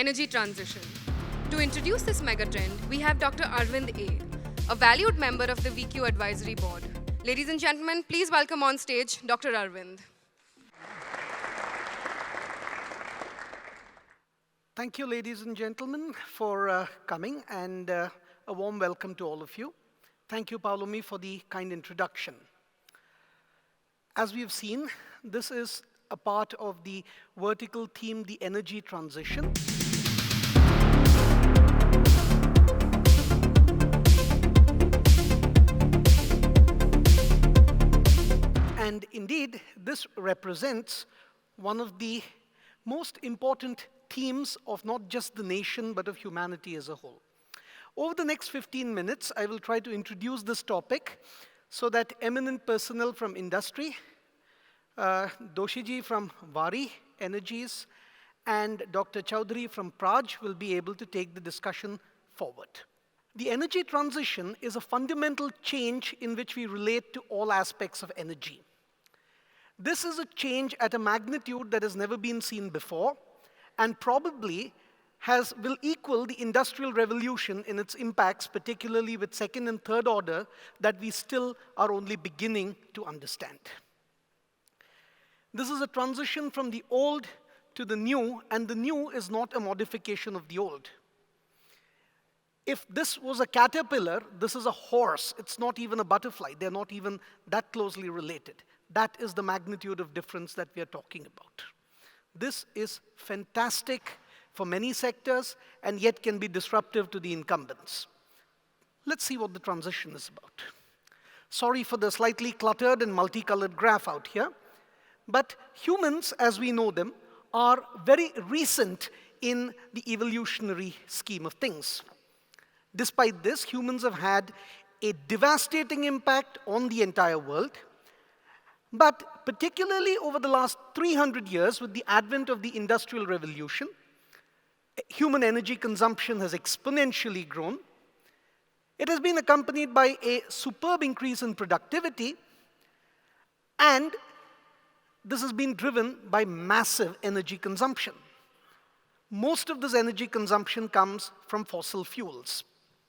energy transition. To introduce this megatrend, we have Dr. Arvind A, a valued member of the VQ Advisory Board. Ladies and gentlemen, please welcome on stage Dr. Arvind. Thank you, ladies and gentlemen, for coming, and a warm welcome to all of you. Thank you, Paulomi, for the kind introduction. As we've seen, this is a part of the vertical theme, the energy transition. And indeed, this represents one of the most important themes of not just the nation, but of humanity as a whole. Over the next 15 minutes, I will try to introduce this topic so that eminent personnel from industry, Doshiji from Vari Energies, and Dr. Chowdhury from Praj will be able to take the discussion forward. The energy transition is a fundamental change in which we relate to all aspects of energy. This is a change at a magnitude that has never been seen before, and probably will equal the Industrial Revolution in its impacts, particularly with second and third order, that we still are only beginning to understand. This is a transition from the old to the new, and the new is not a modification of the old. If this was a caterpillar, this is a horse. It's not even a butterfly. They're not even that closely related. That is the magnitude of difference that we are talking about. This is fantastic for many sectors, and yet can be disruptive to the incumbents. Let's see what the transition is about. Sorry for the slightly cluttered and multicolored graph out here, but humans, as we know them, are very recent in the evolutionary scheme of things. Despite this, humans have had a devastating impact on the entire world. But particularly over the last 300 years, with the advent of the Industrial Revolution, human energy consumption has exponentially grown. It has been accompanied by a superb increase in productivity, and this has been driven by massive energy consumption. Most of this energy consumption comes from fossil fuels.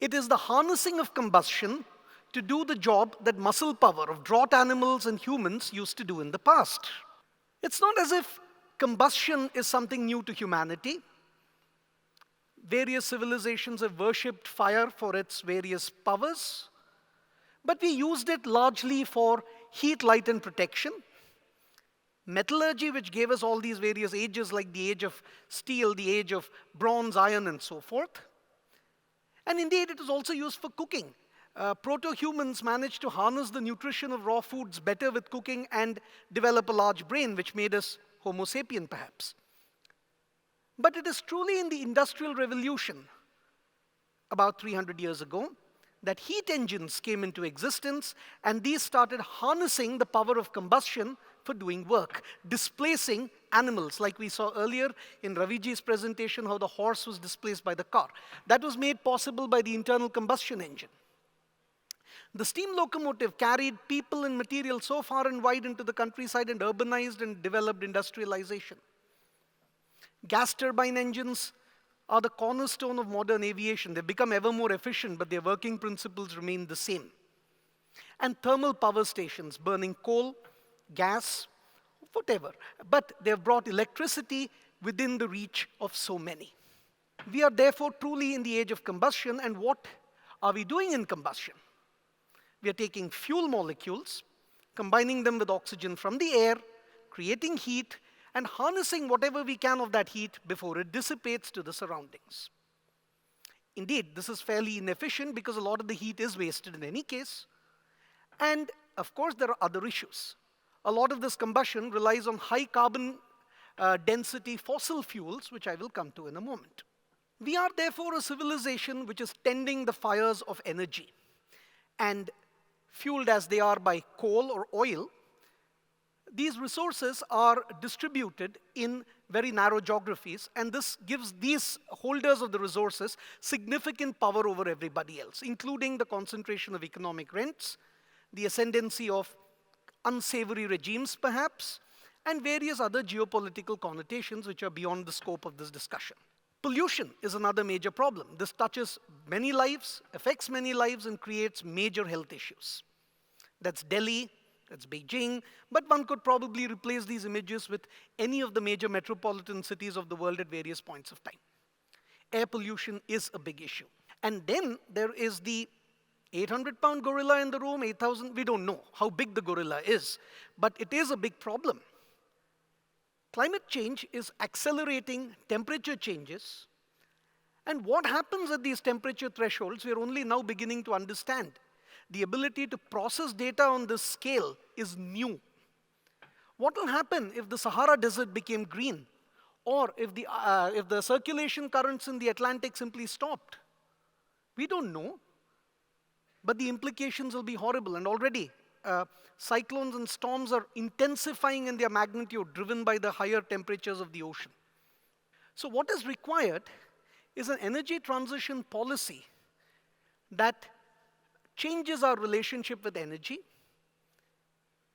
It is the harnessing of combustion to do the job that muscle power of draught animals and humans used to do in the past. It's not as if combustion is something new to humanity. Various civilizations have worshipped fire for its various powers, but we used it largely for heat, light, and protection. Metallurgy, which gave us all these various ages, like the age of steel, the age of bronze, iron, and so forth. And indeed, it was also used for cooking. Proto-humans managed to harness the nutrition of raw foods better with cooking and develop a large brain, which made us Homo sapien, perhaps. But it is truly in the Industrial Revolution, about 300 years ago, that heat engines came into existence, and these started harnessing the power of combustion for doing work, displacing animals, like we saw earlier in Raviji's presentation, how the horse was displaced by the car. That was made possible by the internal combustion engine. The steam locomotive carried people and material so far and wide into the countryside and urbanized and developed industrialization. Gas turbine engines are the cornerstone of modern aviation. They've become ever more efficient, but their working principles remain the same. And thermal power stations, burning coal, gas, whatever. But they've brought electricity within the reach of so many. We are therefore truly in the age of combustion, and what are we doing in combustion? We are taking fuel molecules, combining them with oxygen from the air, creating heat, and harnessing whatever we can of that heat before it dissipates to the surroundings. Indeed, this is fairly inefficient because a lot of the heat is wasted in any case. And of course, there are other issues. A lot of this combustion relies on high carbon density fossil fuels, which I will come to in a moment. We are therefore a civilization which is tending the fires of energy. And fueled as they are by coal or oil, these resources are distributed in very narrow geographies, and this gives these holders of the resources significant power over everybody else, including the concentration of economic rents, the ascendancy of unsavory regimes, perhaps, and various other geopolitical connotations which are beyond the scope of this discussion. Pollution is another major problem. This touches many lives, affects many lives, and creates major health issues. That's Delhi, that's Beijing, but one could probably replace these images with any of the major metropolitan cities of the world at various points of time. Air pollution is a big issue. And then there is the 800-pound gorilla in the room, 8,000, we don't know how big the gorilla is, but it is a big problem. Climate change is accelerating temperature changes, and what happens at these temperature thresholds, we're only now beginning to understand. The ability to process data on this scale is new. What will happen if the Sahara Desert became green? Or if the circulation currents in the Atlantic simply stopped? We don't know, but the implications will be horrible. And already, cyclones and storms are intensifying in their magnitude, driven by the higher temperatures of the ocean. So what is required is an energy transition policy that changes our relationship with energy.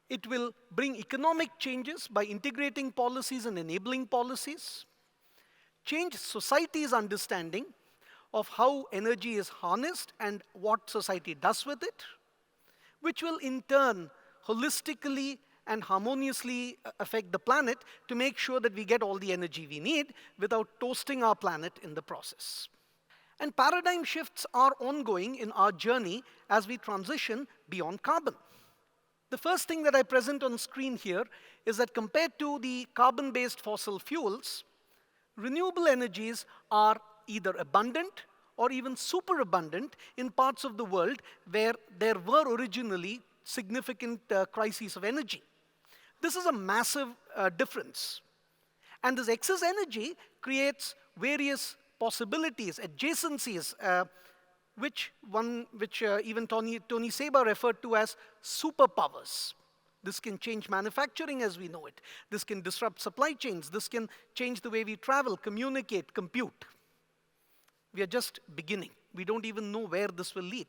It will bring economic changes by integrating policies and enabling policies, change society's understanding of how energy is harnessed and what society does with it, which will in turn holistically and harmoniously affect the planet to make sure that we get all the energy we need without toasting our planet in the process. And paradigm shifts are ongoing in our journey as we transition beyond carbon. The first thing that I present on screen here is that compared to the carbon-based fossil fuels, renewable energies are either abundant or even superabundant in parts of the world where there were originally significant crises of energy. This is a massive difference. And this excess energy creates various possibilities, adjacencies, which even Tony Seba referred to as superpowers. This can change manufacturing as we know it. This can disrupt supply chains. This can change the way we travel, communicate, compute. We are just beginning. We don't even know where this will lead.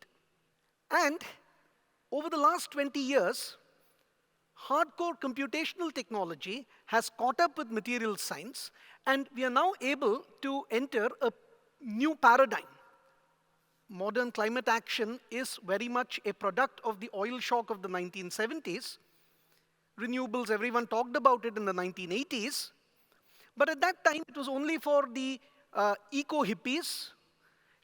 And over the last 20 years, hardcore computational technology has caught up with material science, and we are now able to enter a new paradigm. Modern climate action is very much a product of the oil shock of the 1970s. Renewables, everyone talked about it in the 1980s. But at that time, it was only for the eco-hippies.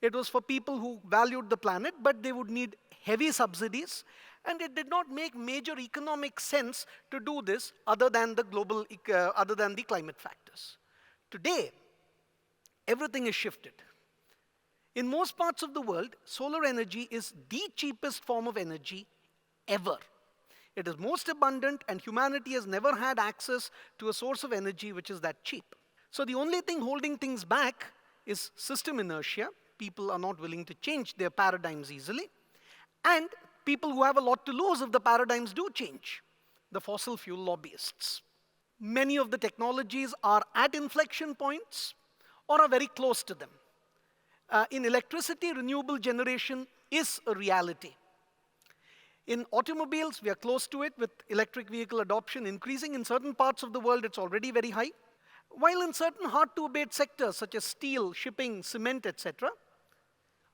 It was for people who valued the planet, but they would need heavy subsidies. And it did not make major economic sense to do this other than the climate factors. Today, everything is shifted. In most parts of the world, solar energy is the cheapest form of energy ever. It is most abundant, and humanity has never had access to a source of energy which is that cheap. So the only thing holding things back is system inertia. People are not willing to change their paradigms easily. And people who have a lot to lose if the paradigms do change, the fossil fuel lobbyists. Many of the technologies are at inflection points or are very close to them. In electricity, renewable generation is a reality. In automobiles, we are close to it with electric vehicle adoption increasing. In certain parts of the world, it's already very high. While in certain hard-to-abate sectors, such as steel, shipping, cement, etc.,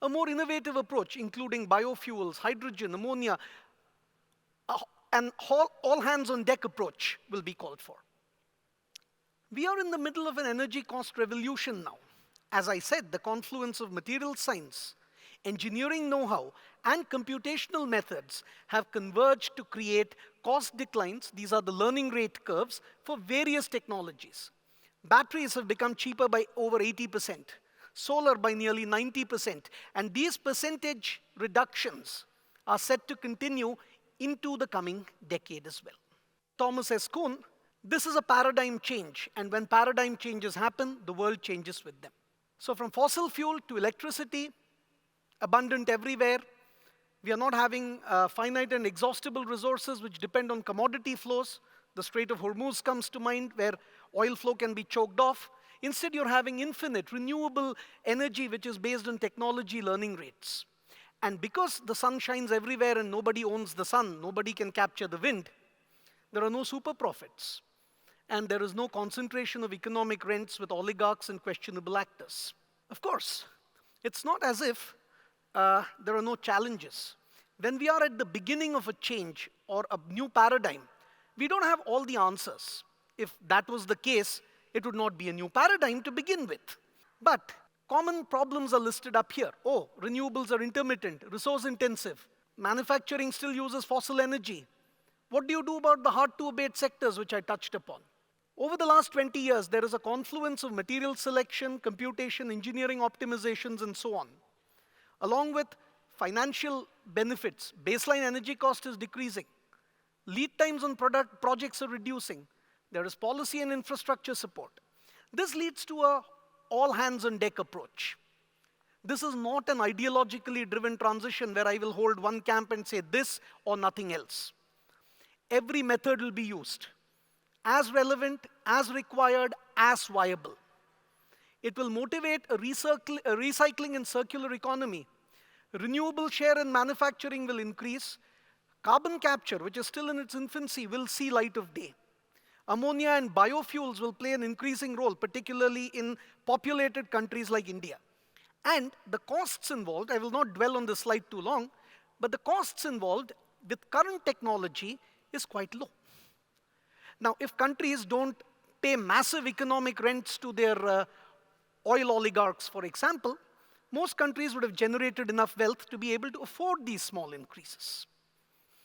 a more innovative approach, including biofuels, hydrogen, ammonia, an all-hands-on-deck approach will be called for. We are in the middle of an energy cost revolution now. As I said, the confluence of material science, engineering know-how, and computational methods have converged to create cost declines. These are the learning rate curves for various technologies. Batteries have become cheaper by over 80%, solar by nearly 90%, and these percentage reductions are set to continue into the coming decade as well. Thomas S. Kuhn, this is a paradigm change, and when paradigm changes happen, the world changes with them. So from fossil fuel to electricity, abundant everywhere. We are not having finite and exhaustible resources which depend on commodity flows. The Strait of Hormuz comes to mind, where oil flow can be choked off. Instead, you're having infinite renewable energy which is based on technology learning rates. And because the sun shines everywhere and nobody owns the sun, nobody can capture the wind, there are no super profits. and there is no concentration of economic rents with oligarchs and questionable actors. Of course, it's not as if there are no challenges. When we are at the beginning of a change or a new paradigm, we don't have all the answers. If that was the case, it would not be a new paradigm to begin with. But common problems are listed up here. Oh, renewables are intermittent, resource intensive. Manufacturing still uses fossil energy. What do you do about the hard-to-abate sectors, which I touched upon? Over the last 20 years, there is a confluence of material selection, computation, engineering optimizations, and so on. Along with financial benefits, baseline energy cost is decreasing. Lead times on projects are reducing. There is policy and infrastructure support. This leads to a all-hands-on-deck approach. This is not an ideologically driven transition where I will hold one camp and say this or nothing else. Every method will be used, as relevant, as required, as viable. It will motivate a recycling and circular economy. Renewable share in manufacturing will increase. Carbon capture, which is still in its infancy, will see light of day. Ammonia and biofuels will play an increasing role, particularly in populated countries like India. And the costs involved, I will not dwell on this slide too long, but the costs involved with current technology is quite low. Now, if countries don't pay massive economic rents to their oil oligarchs, for example, most countries would have generated enough wealth to be able to afford these small increases.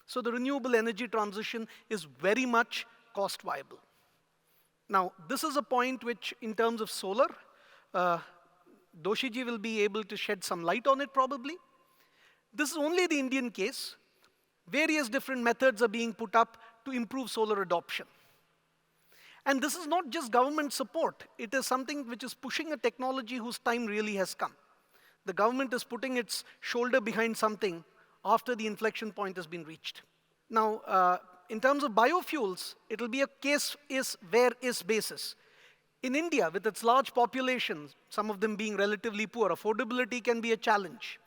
So the renewable energy transition is very much cost viable. Now, this is a point which, in terms of solar, Doshiji will be able to shed some light on it probably. This is only the Indian case. Various different methods are being put up to improve solar adoption. And this is not just government support. It is something which is pushing a technology whose time really has come. The government is putting its shoulder behind something after the inflection point has been reached. Now, in terms of biofuels, it will be a case is where is basis. In India, with its large population, some of them being relatively poor, affordability can be a challenge.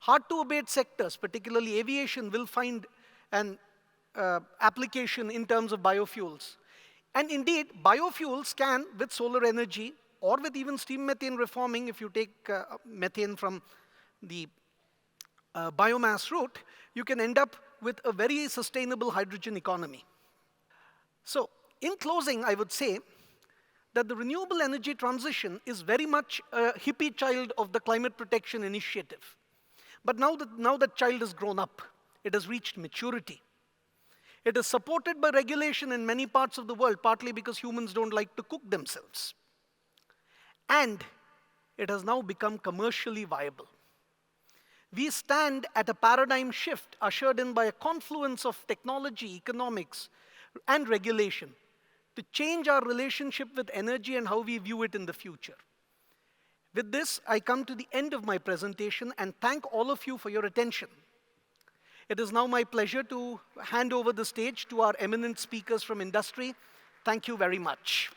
Hard-to-abate sectors, particularly aviation, will find an application in terms of biofuels. And indeed, biofuels can, with solar energy, or with even steam methane reforming, if you take methane from the biomass route, you can end up with a very sustainable hydrogen economy. So, in closing, I would say that the renewable energy transition is very much a hippie child of the climate protection initiative. But now that child has grown up, it has reached maturity. It is supported by regulation in many parts of the world, partly because humans don't like to cook themselves. And it has now become commercially viable. We stand at a paradigm shift ushered in by a confluence of technology, economics, and regulation to change our relationship with energy and how we view it in the future. With this, I come to the end of my presentation and thank all of you for your attention. It is now my pleasure to hand over the stage to our eminent speakers from industry. Thank you very much.